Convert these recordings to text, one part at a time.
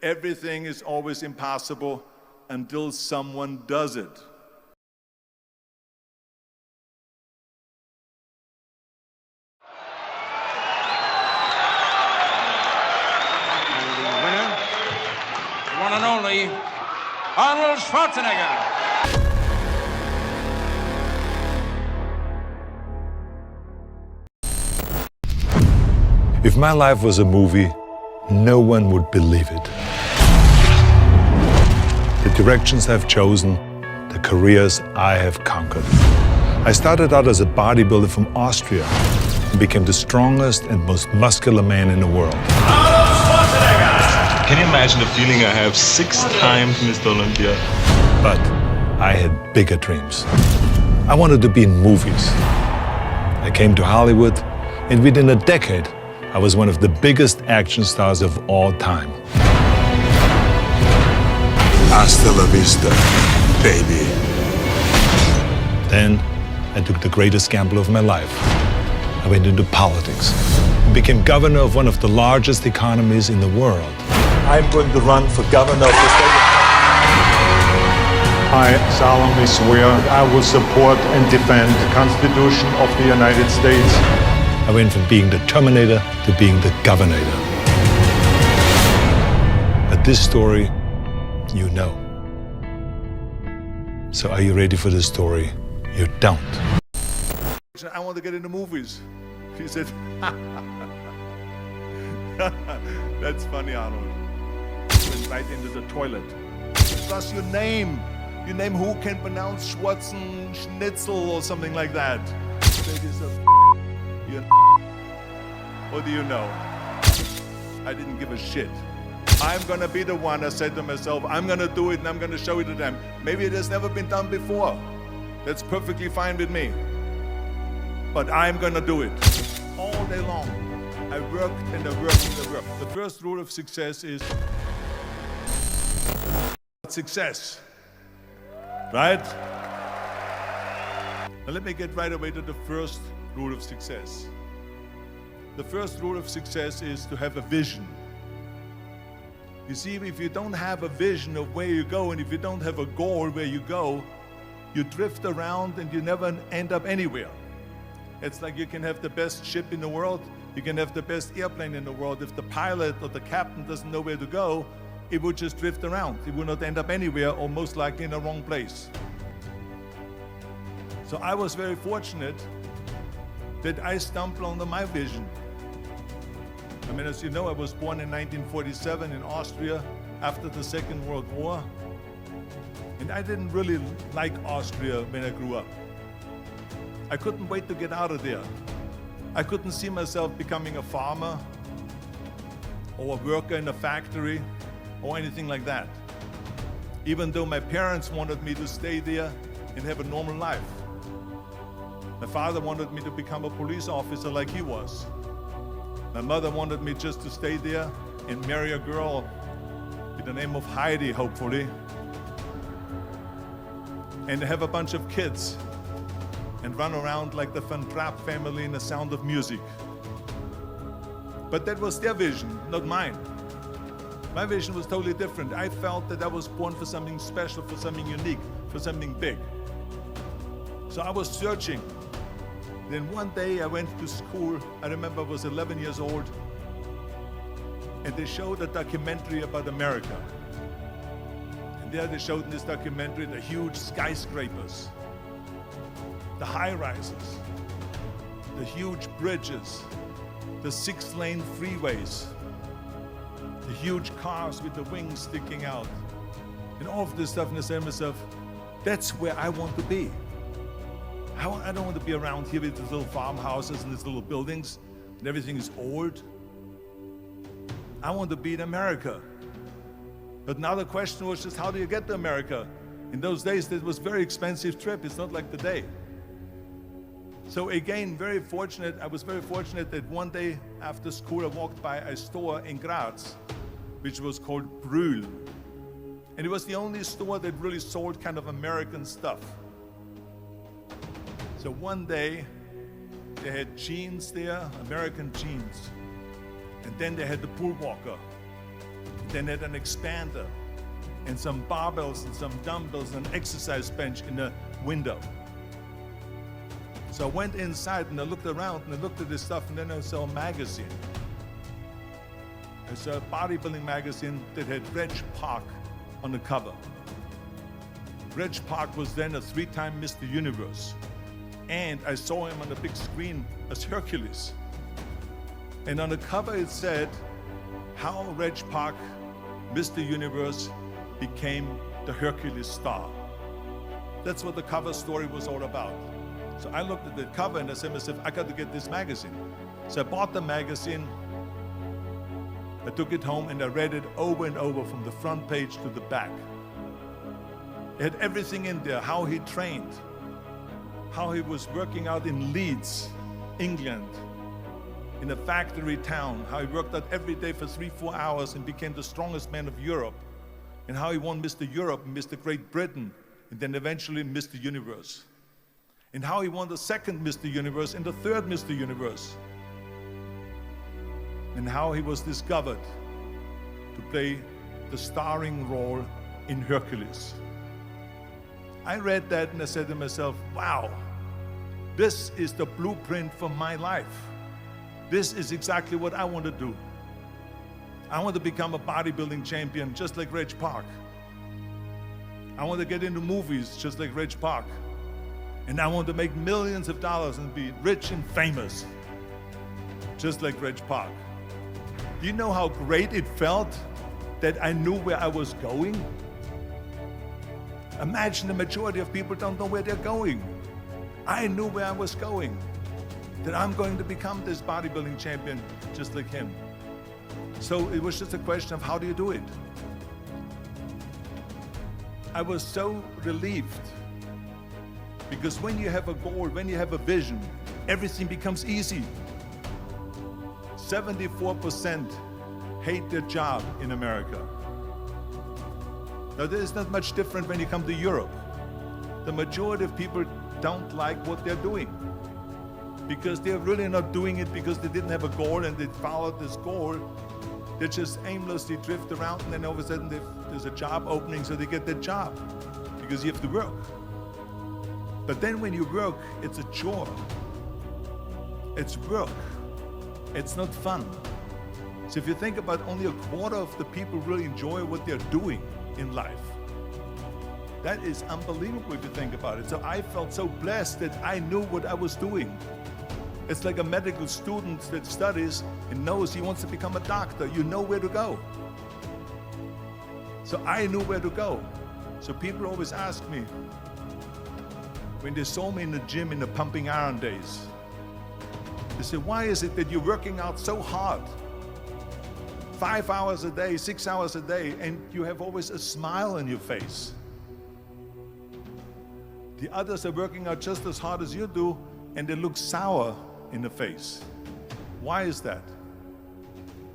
Everything is always impossible until someone does it. And the winner, the one and only, Arnold Schwarzenegger. If my life was a movie, no one would believe it. The directions I've chosen, the careers I have conquered. I started out as a bodybuilder from Austria and became the strongest and most muscular man in the world. Arnold Schwarzenegger! Can you imagine the feeling I have 6 times Mr. Olympia? But I had bigger dreams. I wanted to be in movies. I came to Hollywood, and within a decade, I was one of the biggest action stars of all time. Hasta la vista, baby. Then I took the greatest gamble of my life. I went into politics and became governor of one of the largest economies in the world. I'm going to run for governor of the state. I solemnly swear I will support and defend the Constitution of the United States. I went from being the Terminator to being the Governor. But this story, you know. So are you ready for the story? You don't. I want to get into movies. He said, that's funny, Arnold. Went right into the toilet. Plus your name who can pronounce Schwarzenschnitzel or something like that. What do you know? I didn't give a shit. I'm gonna be the one, I said to myself, I'm gonna do it and I'm gonna show it to them. Maybe it has never been done before. That's perfectly fine with me. But I'm gonna do it. All day long. I worked and I worked and I worked. The first rule of success is success. Right? Now let me get right away to the first rule of success. The first rule of success is to have a vision. You see, if you don't have a vision of where you go, and if you don't have a goal where you go, you drift around and you never end up anywhere. It's like you can have the best ship in the world, you can have the best airplane in the world. If the pilot or the captain doesn't know where to go, it would just drift around. It would not end up anywhere, or most likely in the wrong place. So I was very fortunate that I stumbled onto my vision. I mean, as you know, I was born in 1947 in Austria after the Second World War. And I didn't really like Austria when I grew up. I couldn't wait to get out of there. I couldn't see myself becoming a farmer or a worker in a factory or anything like that. Even though my parents wanted me to stay there and have a normal life. My father wanted me to become a police officer like he was. My mother wanted me just to stay there and marry a girl with the name of Heidi, hopefully, and have a bunch of kids and run around like the Van Trapp family in The Sound of Music. But that was their vision, not mine. My vision was totally different. I felt that I was born for something special, for something unique, for something big. So I was searching. Then one day I went to school. I remember I was 11 years old, and they showed a documentary about America. And there they showed in this documentary the huge skyscrapers, the high-rises, the huge bridges, the 6-lane freeways, the huge cars with the wings sticking out, and all of this stuff. And I said to myself, that's where I want to be. I don't want to be around here with these little farmhouses and these little buildings and everything is old. I want to be in America. But now the question was just, how do you get to America? In those days, it was a very expensive trip. It's not like today. So again, I was very fortunate that one day after school, I walked by a store in Graz, which was called Brühl. And it was the only store that really sold kind of American stuff. So one day, they had jeans there, American jeans. And then they had the bull walker. then had an expander and some barbells and some dumbbells and an exercise bench in the window. So I went inside and I looked around and I looked at this stuff, and then I saw a magazine. I saw a bodybuilding magazine that had Reg Park on the cover. Reg Park was then a 3-time Mr. Universe. And I saw him on the big screen as Hercules. And on the cover it said, how Reg Park, Mr. Universe, became the Hercules star. That's what the cover story was all about. So I looked at the cover and I said to myself, I got to get this magazine. So I bought the magazine, I took it home and I read it over and over from the front page to the back. It had everything in there, how he trained, how he was working out in Leeds, England, in a factory town, how he worked out every day for 3-4 hours and became the strongest man of Europe, and how he won Mr. Europe and Mr. Great Britain, and then eventually Mr. Universe. And how he won the second Mr. Universe and the third Mr. Universe. And how he was discovered to play the starring role in Hercules. I read that and I said to myself, wow, this is the blueprint for my life. This is exactly what I want to do. I want to become a bodybuilding champion just like Reg Park. I want to get into movies just like Reg Park. And I want to make millions of dollars and be rich and famous, just like Reg Park. Do you know how great it felt that I knew where I was going? Imagine the majority of people don't know where they're going. I knew where I was going, that I'm going to become this bodybuilding champion just like him. So it was just a question of how do you do it? I was so relieved. Because when you have a goal, when you have a vision, everything becomes easy. 74% hate their job in America. Now, there's not much different when you come to Europe. The majority of people don't like what they're doing because they're really not doing it because they didn't have a goal and they followed this goal. They just aimlessly drift around, and then all of a sudden there's a job opening, so they get that job because you have to work. But then when you work, it's a chore. It's work. It's not fun. So if you think about it, only a quarter of the people really enjoy what they're doing in life. That is unbelievable if you think about it. So I felt so blessed that I knew what I was doing. It's like a medical student that studies and knows he wants to become a doctor. You know where to go. So I knew where to go. So people always ask me, when they saw me in the gym in the pumping iron days, they said, why is it that you're working out so hard? 5 hours a day, 6 hours a day, and you have always a smile on your face. The others are working out just as hard as you do, and they look sour in the face. Why is that?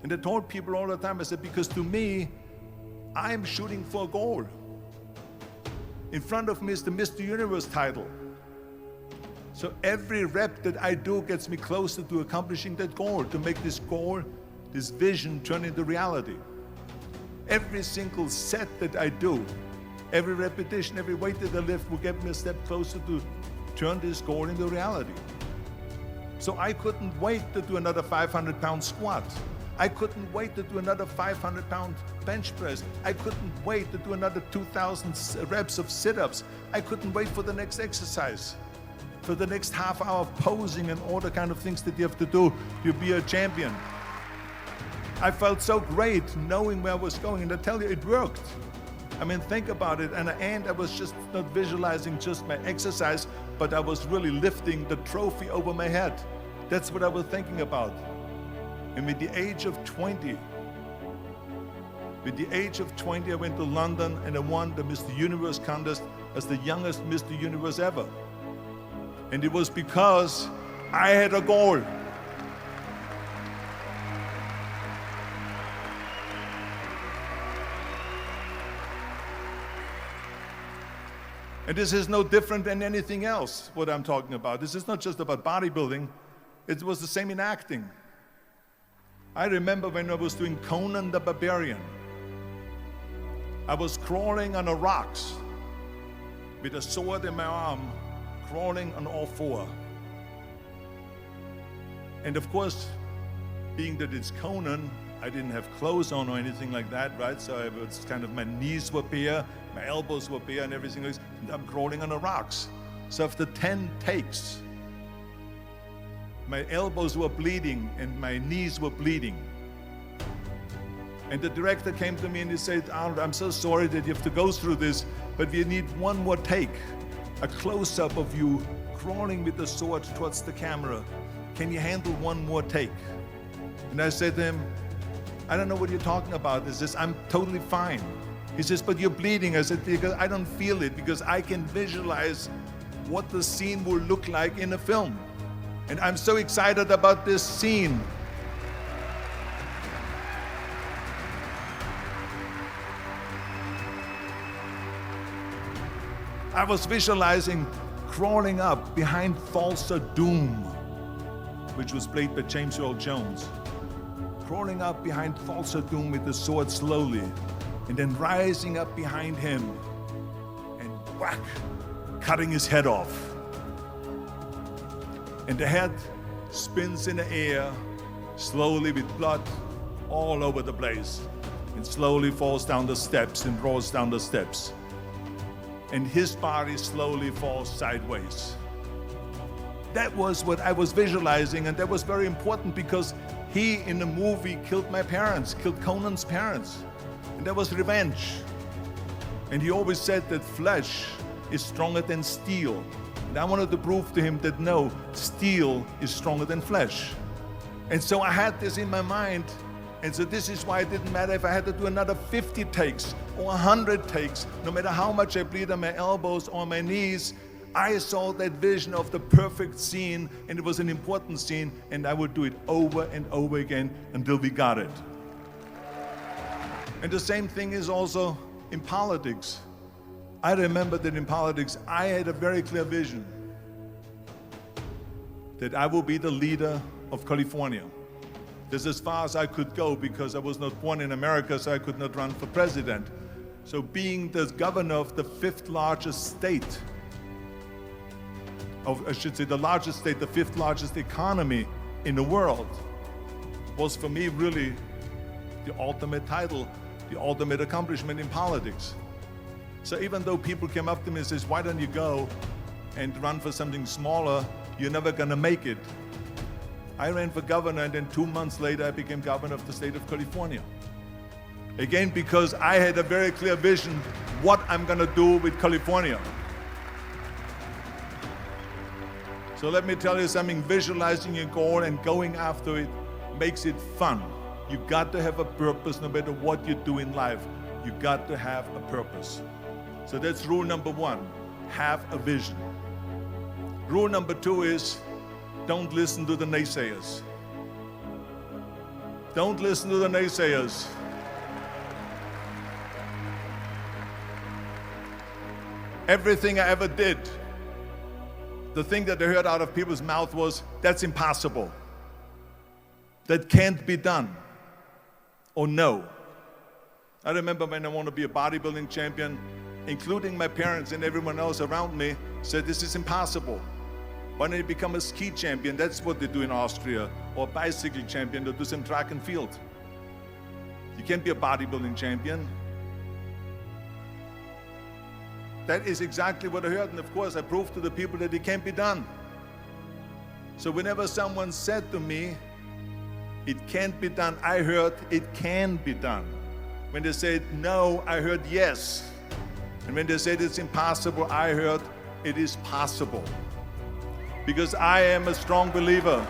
And I told people all the time, I said, because to me, I'm shooting for a goal. In front of me is the Mr. Universe title. So every rep that I do gets me closer to accomplishing that goal, to make this goal, this vision turn into reality. Every single set that I do, every repetition, every weight that I lift will get me a step closer to turn this goal into reality. So I couldn't wait to do another 500-pound squat. I couldn't wait to do another 500-pound bench press. I couldn't wait to do another 2,000 reps of sit-ups. I couldn't wait for the next exercise, for the next half hour of posing and all the kind of things that you have to do to be a champion. I felt so great knowing where I was going, and I tell you, it worked. I mean, think about it. And I was just not visualizing just my exercise, but I was really lifting the trophy over my head. That's what I was thinking about. And with the age of 20, I went to London and I won the Mr. Universe contest as the youngest Mr. Universe ever. And it was because I had a goal. And this is no different than anything else, what I'm talking about. This is not just about bodybuilding. It was the same in acting. I remember when I was doing Conan the Barbarian. I was crawling on the rocks with a sword in my arm, crawling on all four. And of course, being that it's Conan, I didn't have clothes on or anything like that, right? So I was kind of, my knees were bare, my elbows were bare and everything else, and I'm crawling on the rocks. So after 10 takes, my elbows were bleeding and my knees were bleeding. And the director came to me and he said, Arnold, I'm so sorry that you have to go through this, but we need one more take, a close-up of you crawling with the sword towards the camera. Can you handle one more take? And I said to him, I don't know what you're talking about. He says, I'm totally fine. He says, but you're bleeding. I said, because I don't feel it, because I can visualize what the scene will look like in a film. And I'm so excited about this scene. I was visualizing crawling up behind Falser Doom, which was played by James Earl Jones. Crawling up behind Falser Doom with the sword slowly, and then rising up behind him and whack, cutting his head off. And the head spins in the air, slowly with blood all over the place, and slowly falls down the steps and rolls down the steps. And his body slowly falls sideways. That was what I was visualizing, and that was very important because he, in the movie, killed my parents, killed Conan's parents. And that was revenge. And he always said that flesh is stronger than steel. And I wanted to prove to him that no, steel is stronger than flesh. And so I had this in my mind. And so this is why it didn't matter if I had to do another 50 takes or 100 takes, no matter how much I bleed on my elbows or my knees, I saw that vision of the perfect scene, and it was an important scene, and I would do it over and over again until we got it. And the same thing is also in politics. I remember that in politics, I had a very clear vision that I will be the leader of California. This is as far as I could go because I was not born in America, so I could not run for president. So being the governor of the fifth largest state, I should say the largest state, the fifth largest economy in the world, was for me really the ultimate title, the ultimate accomplishment in politics. So even though people came up to me and says, why don't you go and run for something smaller, you're never gonna make it. I ran for governor, and then 2 months later I became governor of the state of California. Again, because I had a very clear vision what I'm gonna do with California. So let me tell you something, visualizing your goal and going after it makes it fun. You got to have a purpose no matter what you do in life. You got to have a purpose. So that's rule number one, have a vision. Rule number two is, don't listen to the naysayers. Don't listen to the naysayers. Everything I ever did, the thing that I heard out of people's mouth was, that's impossible. That can't be done. Or no. I remember when I wanted to be a bodybuilding champion, including my parents and everyone else around me, said this is impossible. Why don't you become a ski champion? That's what they do in Austria. Or a bicycle champion, or do some track and field. You can't be a bodybuilding champion. That is exactly what I heard, and of course I proved to the people that it can't be done. So whenever someone said to me, it can't be done, I heard it can be done. When they said no, I heard yes. And when they said it's impossible, I heard it is possible. Because I am a strong believer.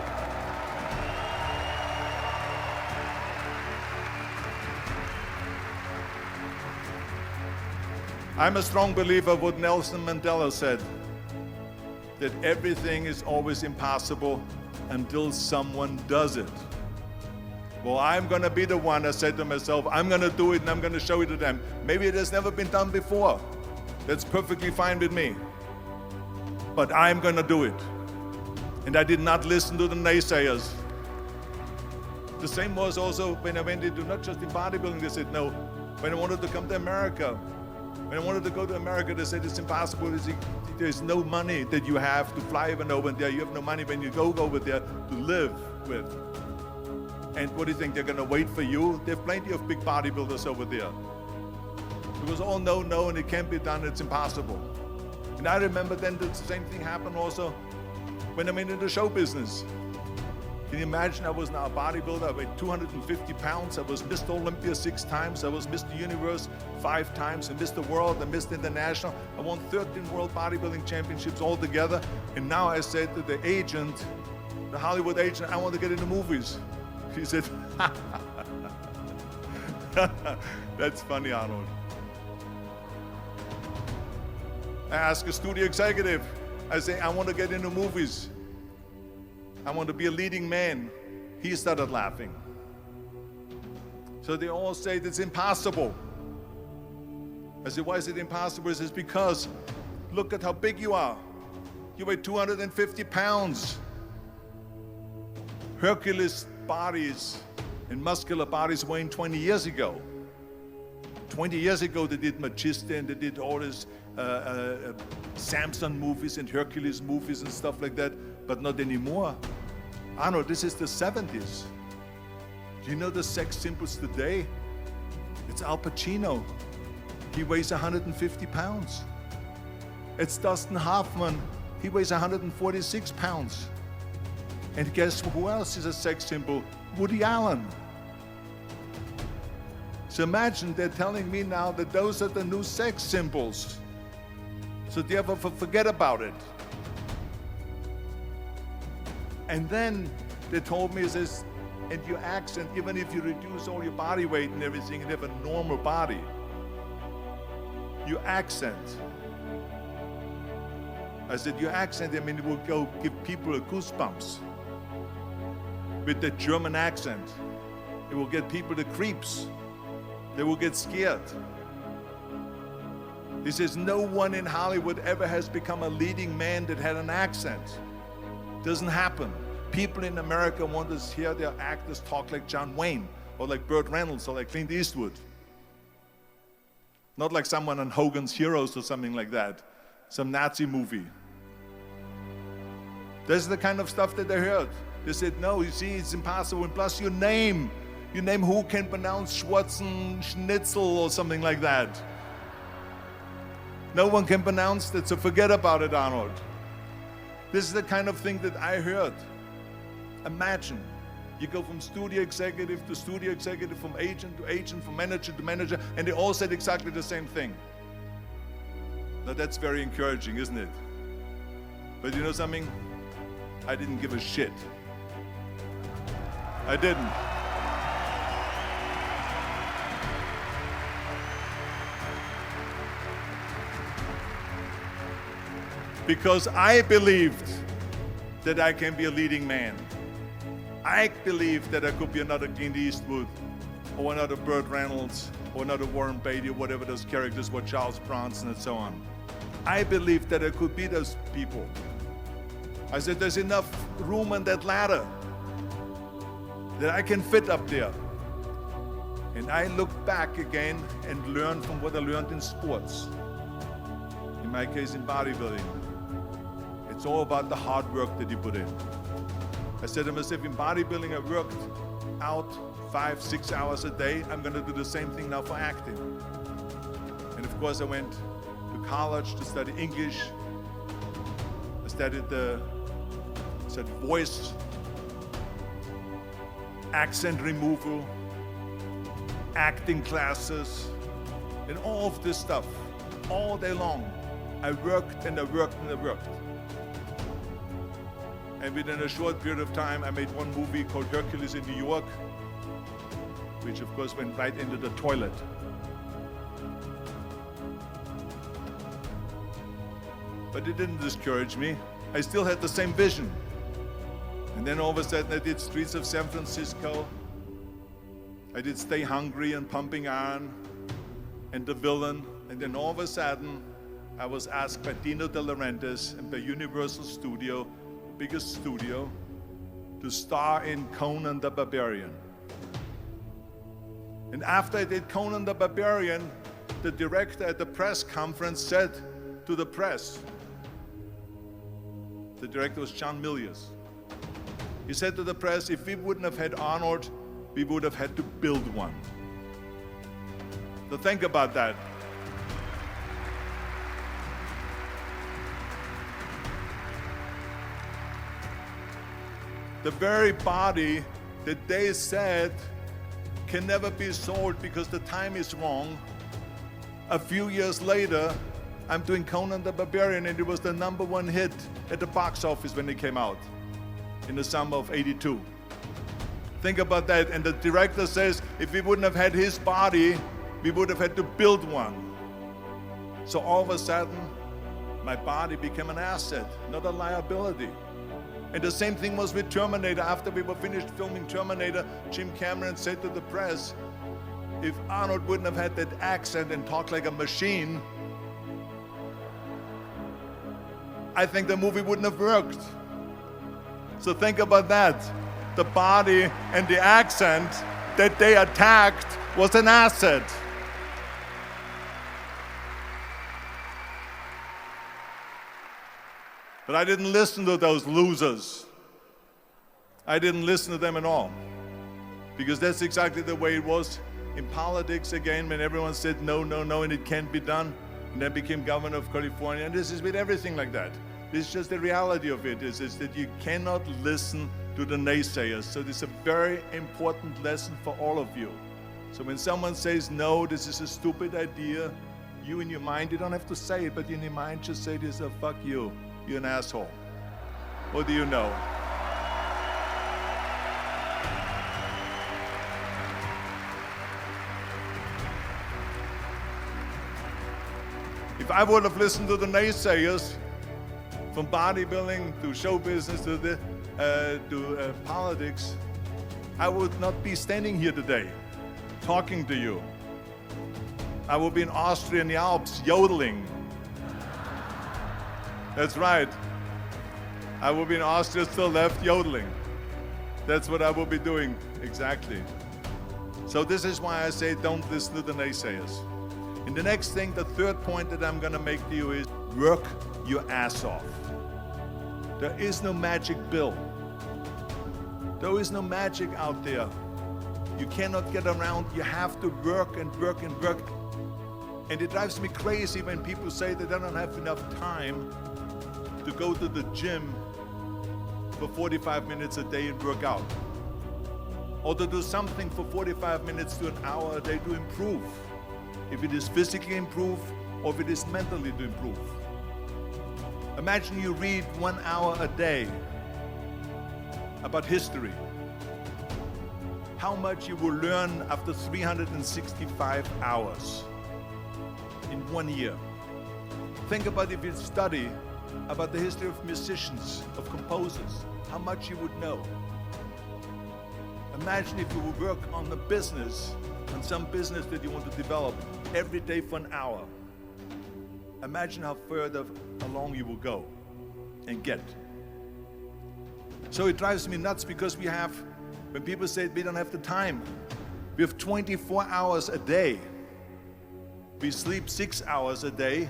I'm a strong believer of what Nelson Mandela said, that everything is always impossible until someone does it. Well, I'm going to be the one, I said to myself, I'm going to do it and I'm going to show it to them. Maybe it has never been done before. That's perfectly fine with me. But I'm going to do it. And I did not listen to the naysayers. The same was also when I went into, not just in bodybuilding, they said, no, When I wanted to come to America, when I wanted to go to America, they said it's impossible. There's no money that you have to fly even over there. You have no money when you go over there to live with. And what do you think, they're gonna wait for you? There are plenty of big bodybuilders over there. It was all no, and it can't be done, it's impossible. And I remember then the same thing happened also when I'm in the show business. Can you imagine, I was now a bodybuilder, I weighed 250 pounds, I was Mr. Olympia 6 times, I was Mr. Universe 5 times, and Mr. World and Mr. International. I won 13 World Bodybuilding Championships altogether, and now I said to the agent, the Hollywood agent, I want to get into movies. He said, that's funny, Arnold. I asked a studio executive, I say, I want to get into movies. I want to be a leading man. He started laughing. So they all say it's impossible. I said, why is it impossible? He says, because look at how big you are. You weigh 250 pounds. Hercules bodies and muscular bodies weighing 20 years ago. 20 years ago they did Machista and they did all this Samson movies and Hercules movies and stuff like that, but not anymore. Arnold, this is the 70s. Do you know the sex symbols today? It's Al Pacino. He weighs 150 pounds. It's Dustin Hoffman. He weighs 146 pounds. And guess who else is a sex symbol? Woody Allen. So imagine they're telling me now that those are the new sex symbols. So therefore forget about it. And then they told me, says, and your accent, even if you reduce all your body weight and everything and have a normal body, your accent. I said, your accent, I mean, it will go give people a goosebumps. With the German accent, it will get people the creeps. They will get scared. He says, no one in Hollywood ever has become a leading man that had an accent. Doesn't happen. People in America want to hear their actors talk like John Wayne or like Burt Reynolds or like Clint Eastwood. Not like someone on Hogan's Heroes or something like that. Some Nazi movie. This is the kind of stuff that they heard. They said, no, you see, it's impossible. And plus your name who can pronounce Schwarzenegger or something like that. No one can pronounce that, so forget about it, Arnold. This is the kind of thing that I heard. Imagine, you go from studio executive to studio executive, from agent to agent, from manager to manager, and they all said exactly the same thing. Now that's very encouraging, isn't it? But you know something? I didn't give a shit. I didn't. Because I believed that I can be a leading man. I believed that I could be another Clint Eastwood, or another Burt Reynolds, or another Warren Beatty, or whatever those characters were, Charles Bronson and so on. I believed that I could be those people. I said, there's enough room on that ladder that I can fit up there. And I looked back again and learned from what I learned in sports. In my case, in bodybuilding. It's all about the hard work that you put in. I said to myself, in bodybuilding, I worked out 5-6 hours a day. I'm going to do the same thing now for acting. And of course, I went to college to study English. I studied voice, accent removal, acting classes, and all of this stuff, all day long. I worked and I worked and I worked. And within a short period of time, I made one movie called Hercules in New York, which of course went right into the toilet. But it didn't discourage me. I still had the same vision. And then all of a sudden I did Streets of San Francisco. I did Stay Hungry and Pumping Iron and The Villain. And then all of a sudden I was asked by Dino De Laurentiis and by Universal Studio, biggest studio, to star in Conan the Barbarian. And after I did Conan the Barbarian, the director at the press conference said to the press, the director was John Milius. He said to the press, if we wouldn't have had Arnold, we would have had to build one. So think about that. The very body that they said can never be sold because the time is wrong. A few years later, I'm doing Conan the Barbarian, and it was the #1 hit at the box office when it came out in the summer of '82. Think about that. And the director says, if we wouldn't have had his body, we would have had to build one. So all of a sudden, my body became an asset, not a liability. And the same thing was with Terminator. After we were finished filming Terminator, Jim Cameron said to the press, if Arnold wouldn't have had that accent and talked like a machine, I think the movie wouldn't have worked. So think about that. The body and the accent that they attacked was an asset. But I didn't listen to those losers. I didn't listen to them at all. Because that's exactly the way it was in politics again, when everyone said no, no, no, and it can't be done. And then became governor of California. And this is with everything like that. This is just the reality of it, is that you cannot listen to the naysayers. So this is a very important lesson for all of you. So when someone says, no, this is a stupid idea, you in your mind, you don't have to say it, but in your mind just say this, oh, fuck you. You're an asshole. What do you know? If I would have listened to the naysayers, from bodybuilding to show business to politics, I would not be standing here today talking to you. I would be in Austria in the Alps yodeling. That's right. I will be in Austria still left yodeling. That's what I will be doing, exactly. So this is why I say don't listen to the naysayers. And the next thing, the third point that I'm gonna make to you is work your ass off. There is no magic pill. There is no magic out there. You cannot get around, you have to work and work and work. And it drives me crazy when people say that they don't have enough time to go to the gym for 45 minutes a day and work out. Or to do something for 45 minutes to an hour a day to improve. If it is physically improve or if it is mentally to improve. Imagine you read 1 hour a day about history. How much you will learn after 365 hours in 1 year. Think about if you study about the history of musicians, of composers, how much you would know. Imagine if you would work on the business, on some business that you want to develop every day for an hour. Imagine how further along you will go and get. So it drives me nuts because we have, when people say we don't have the time, we have 24 hours a day. We sleep 6 hours a day,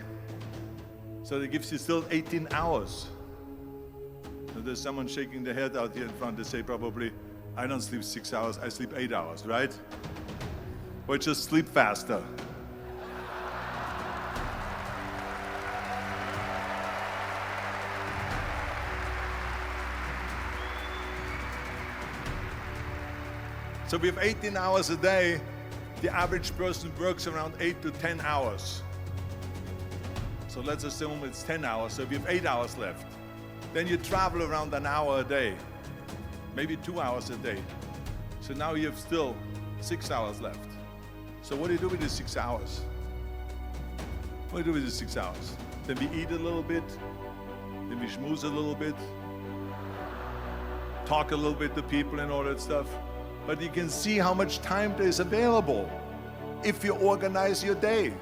so that gives you still 18 hours. So there's someone shaking their head out here in front. They say probably, I don't sleep 6 hours, I sleep 8 hours, right? Or just sleep faster. So we have 18 hours a day. The average person works around 8 to 10 hours. So let's assume it's 10 hours, so we have 8 hours left. Then you travel around an hour a day, maybe 2 hours a day. So now you have still 6 hours left. So what do you do with the 6 hours? What do you do with the 6 hours? Then we eat a little bit, then we schmooze a little bit, talk a little bit to people and all that stuff. But you can see how much time there is available if you organize your day.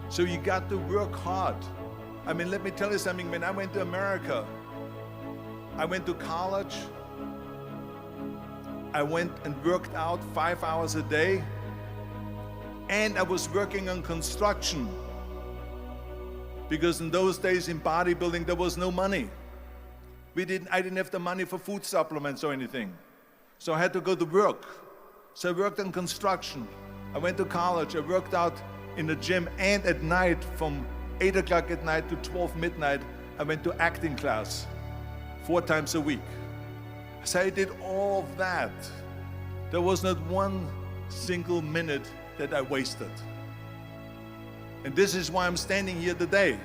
So you got to work hard. I mean, let me tell you something. When I went to America, I went to college I went and worked out 5 hours a day, and I was working on construction. Because in those days in bodybuilding, there was no money. I didn't have the money for food supplements or anything. So I had to go to work. So I worked on construction. I went to college, I worked out in the gym, and at night from 8 o'clock at night to 12 midnight, I went to acting class 4 times a week. So I did all of that. There was not one single minute that I wasted. And this is why I'm standing here today.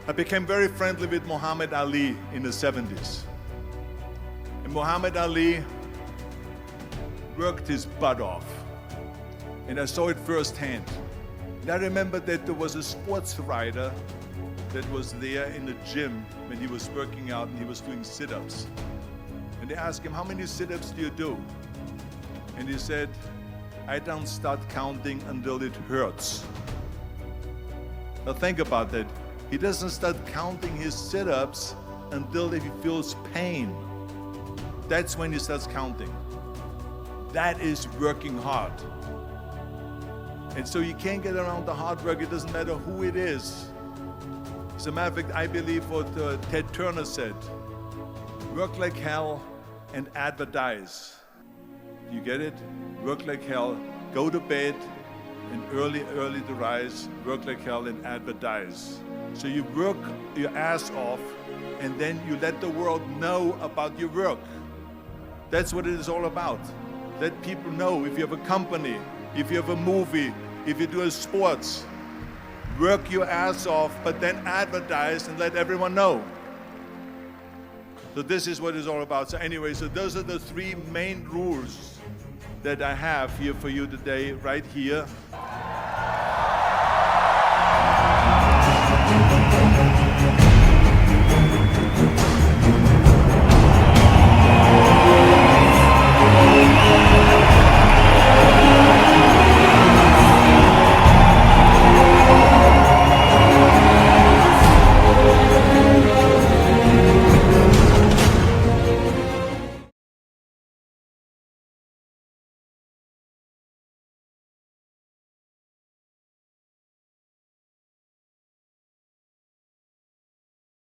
I became very friendly with Muhammad Ali in the 70s. And Muhammad Ali worked his butt off. And I saw it firsthand. And I remember that there was a sports writer that was there in the gym when he was working out and he was doing sit-ups. And they asked him, how many sit-ups do you do? And he said, I don't start counting until it hurts. Now think about that. He doesn't start counting his sit-ups until he feels pain. That's when he starts counting. That is working hard. And so you can't get around the hard work. It doesn't matter who it is. As a matter of fact, I believe what Ted Turner said, work like hell and advertise. You get it? Work like hell, go to bed, and early to rise, work like hell and advertise. So you work your ass off, and then you let the world know about your work. That's what it is all about. Let people know. If you have a company, if you have a movie, if you do a sports, work your ass off, but then advertise and let everyone know. So this is what it's all about. So anyway, so those are the 3 main rules that I have here for you today, right here.